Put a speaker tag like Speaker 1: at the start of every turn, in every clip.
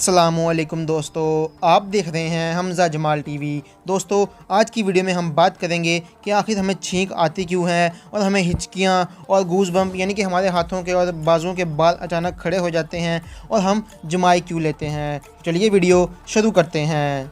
Speaker 1: अस्सलामुअलैकुम दोस्तों, आप देख रहे हैं हमज़ा जमाल टीवी। दोस्तों, आज की वीडियो में हम बात करेंगे कि आखिर हमें छींक आती क्यों है और हमें हिचकियाँ और गूज़ बम्प यानी कि हमारे हाथों के और बाजुओं के बाल अचानक खड़े हो जाते हैं और हम जमाई क्यों लेते हैं। चलिए वीडियो शुरू करते हैं।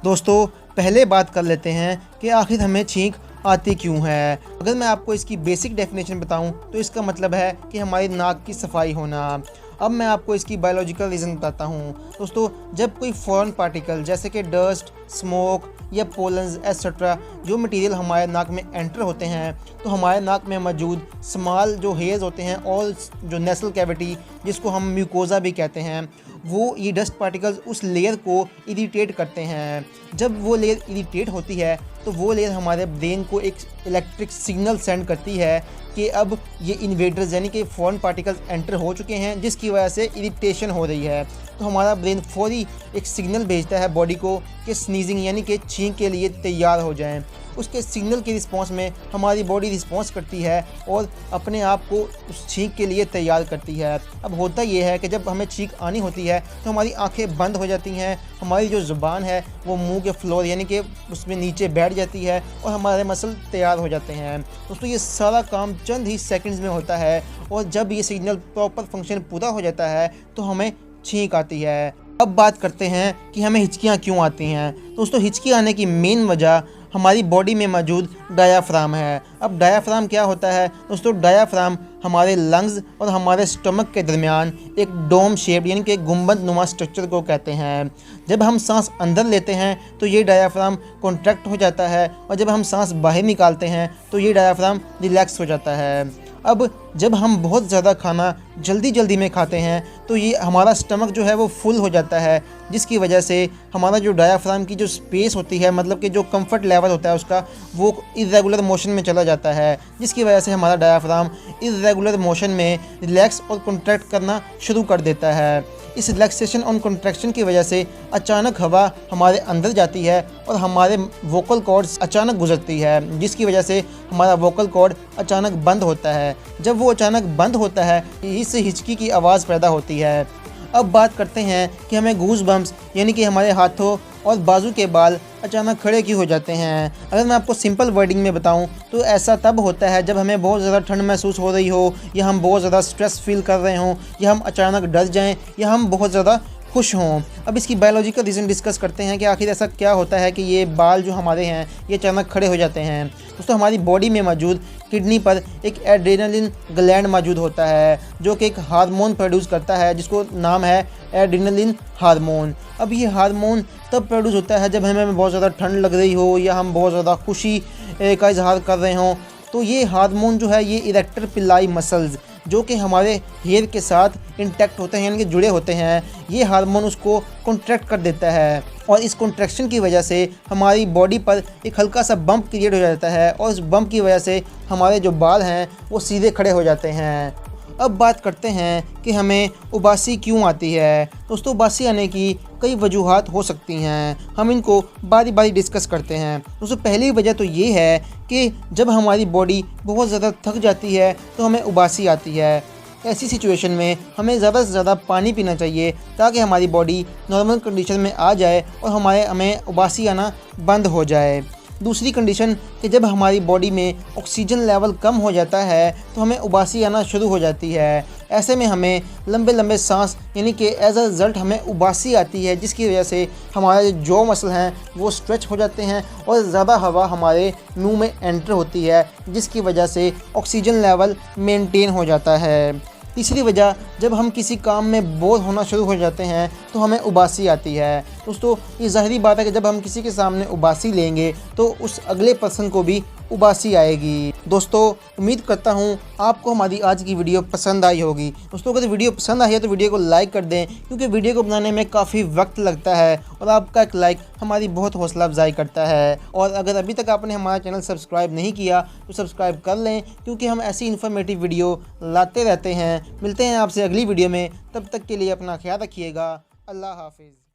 Speaker 1: दोस्तों, पहले बात कर लेते हैं कि आखिर हमें छींक आती क्यों है। अगर मैं आपको इसकी बेसिक डेफिनेशन बताऊं तो इसका मतलब है कि हमारी नाक की सफाई होना। अब मैं आपको इसकी बायोलॉजिकल रीज़न बताता हूँ। दोस्तों, जब कोई फॉरेन पार्टिकल जैसे कि डस्ट, स्मोक या पोलन्स एट्सेट्रा जो मटेरियल हमारे नाक में एंटर होते हैं तो हमारे नाक में मौजूद स्मॉल जो हेयर्स होते हैं और जो नेसल कैविटी जिसको हम म्यूकोजा भी कहते हैं, वो ये डस्ट पार्टिकल्स उस लेयर को इरिटेट करते हैं। जब वो लेयर इरिटेट होती है तो वो लेयर हमारे ब्रेन को एक इलेक्ट्रिक सिग्नल सेंड करती है कि अब ये इन्वेडर्स यानी कि फॉरेन पार्टिकल्स एंटर हो चुके हैं, जिसकी वजह से इरिटेशन हो रही है। तो हमारा ब्रेन फौरी एक सिग्नल भेजता है बॉडी को कि स्नीजिंग यानी कि छींक के लिए तैयार हो जाएं। उसके सिग्नल के रिस्पांस में हमारी बॉडी रिस्पांस करती है और अपने आप को उस छींक के लिए तैयार करती है। अब होता यह है कि जब हमें छींक आनी होती है तो हमारी आंखें बंद हो जाती हैं, हमारी जो ज़ुबान है वो मुंह के फ्लोर यानी कि उसमें नीचे बैठ जाती है और हमारे मसल तैयार हो जाते हैं। दोस्तों, ये सारा काम चंद ही सेकंड्स में होता है और जब ये सिग्नल प्रॉपर फंक्शन पूरा हो जाता है तो हमें छींक आती है। अब बात करते हैं कि हमें हिचकियाँ क्यों आती हैं। दोस्तों, हिचकी आने की मेन वजह हमारी बॉडी में मौजूद डायाफ्राम है। अब डायाफ्राम क्या होता है? दोस्तों, डायाफ्राम हमारे लंग्स और हमारे स्टमक के दरमियान एक डोम शेप यानी कि गुंबद नुमा स्ट्रक्चर को कहते हैं। जब हम सांस अंदर लेते हैं तो ये डायाफ्राम कॉन्ट्रैक्ट हो जाता है और जब हम सांस बाहर निकालते हैं तो ये डायाफ्राम रिलैक्स हो जाता है। अब जब हम बहुत ज़्यादा खाना जल्दी में खाते हैं तो ये हमारा स्टमक जो है वो फुल हो जाता है, जिसकी वजह से हमारा जो डायाफ्राम की जो स्पेस होती है, मतलब कि जो कंफर्ट लेवल होता है उसका, वो इर्रेगुलर मोशन में चला जाता है, जिसकी वजह से हमारा डायाफ्राम इर्रेगुलर मोशन में रिलैक्स और कॉन्ट्रैक्ट करना शुरू कर देता है। इस रिलैक्सेशन और कॉन्ट्रैक्शन की वजह से अचानक हवा हमारे अंदर जाती है और हमारे वोकल कॉर्ड्स अचानक गुजरती है, जिसकी वजह से हमारा वोकल कॉर्ड अचानक बंद होता है। जब वो अचानक बंद होता है इससे हिचकी की आवाज़ पैदा होती है। अब बात करते हैं कि हमें गूज़ बम्प्स यानी कि हमारे हाथों और बाजू के बाल अचानक खड़े क्यों हो जाते हैं। अगर मैं आपको सिंपल वर्डिंग में बताऊं तो ऐसा तब होता है जब हमें बहुत ज़्यादा ठंड महसूस हो रही हो, या हम बहुत ज़्यादा स्ट्रेस फील कर रहे हों, या हम अचानक डर जाएं, या हम बहुत ज़्यादा खुश हों। अब इसकी बायोलॉजिकल रीज़न डिस्कस करते हैं कि आखिर ऐसा क्या होता है कि ये बाल जो हमारे हैं ये अचानक खड़े हो जाते हैं। दोस्तों, हमारी बॉडी में मौजूद किडनी पर एक एड्रेनलिन ग्लैंड मौजूद होता है जो कि एक हार्मोन प्रोड्यूस करता है जिसको नाम है एड्रेनलिन हार्मोन। अब ये हार्मोन तब प्रोड्यूस होता है जब हमें बहुत ज़्यादा ठंड लग रही हो या हम बहुत ज़्यादा खुशी का इजहार कर रहे हों। तो ये हार्मोन जो है ये इरेक्टर पिलाई मसल्स जो कि हमारे हेयर के साथ इंटैक्ट होते हैं यानी कि जुड़े होते हैं, ये हार्मोन उसको कॉन्ट्रैक्ट कर देता है और इस कॉन्ट्रैक्शन की वजह से हमारी बॉडी पर एक हल्का सा बम्प क्रिएट हो जाता है और इस बम्प की वजह से हमारे जो बाल हैं वो सीधे खड़े हो जाते हैं। अब बात करते हैं कि हमें उबासी क्यों आती है। दोस्तों, उबासी आने की कई वजूहात हो सकती हैं, हम इनको बारी बारी डिस्कस करते हैं। दोस्तों, पहली वजह तो ये है कि जब हमारी बॉडी बहुत ज़्यादा थक जाती है तो हमें उबासी आती है। ऐसी सिचुएशन में हमें ज़्यादा से ज़्यादा पानी पीना चाहिए ताकि हमारी बॉडी नॉर्मल कंडीशन में आ जाए और हमें उबासी आना बंद हो जाए। दूसरी कंडीशन कि जब हमारी बॉडी में ऑक्सीजन लेवल कम हो जाता है तो हमें उबासी आना शुरू हो जाती है। ऐसे में हमें लंबे सांस यानी कि एज अ रिज़ल्ट हमें उबासी आती है, जिसकी वजह से हमारे जो मसल हैं वो स्ट्रेच हो जाते हैं और ज़्यादा हवा हमारे मुंह में एंटर होती है, जिसकी वजह से ऑक्सीजन लेवल मेंटेन हो जाता है। तीसरी वजह, जब हम किसी काम में बोर होना शुरू हो जाते हैं तो हमें उबासी आती है। दोस्तों, ये ज़ाहिरी बात है कि जब हम किसी के सामने उबासी लेंगे तो उस अगले पर्सन को भी उबासी आएगी। दोस्तों, उम्मीद करता हूँ आपको हमारी आज की वीडियो पसंद आई होगी। दोस्तों, अगर वीडियो पसंद आई है तो वीडियो को लाइक कर दें, क्योंकि वीडियो को बनाने में काफ़ी वक्त लगता है और आपका एक लाइक हमारी बहुत हौसला अफजाई करता है। और अगर अभी तक आपने हमारा चैनल सब्सक्राइब नहीं किया तो सब्सक्राइब कर लें, क्योंकि हम ऐसी इन्फॉर्मेटिव वीडियो लाते रहते हैं। मिलते हैं आपसे अगली वीडियो में, तब तक के लिए अपना ख्याल रखिएगा। अल्लाह हाफिज़।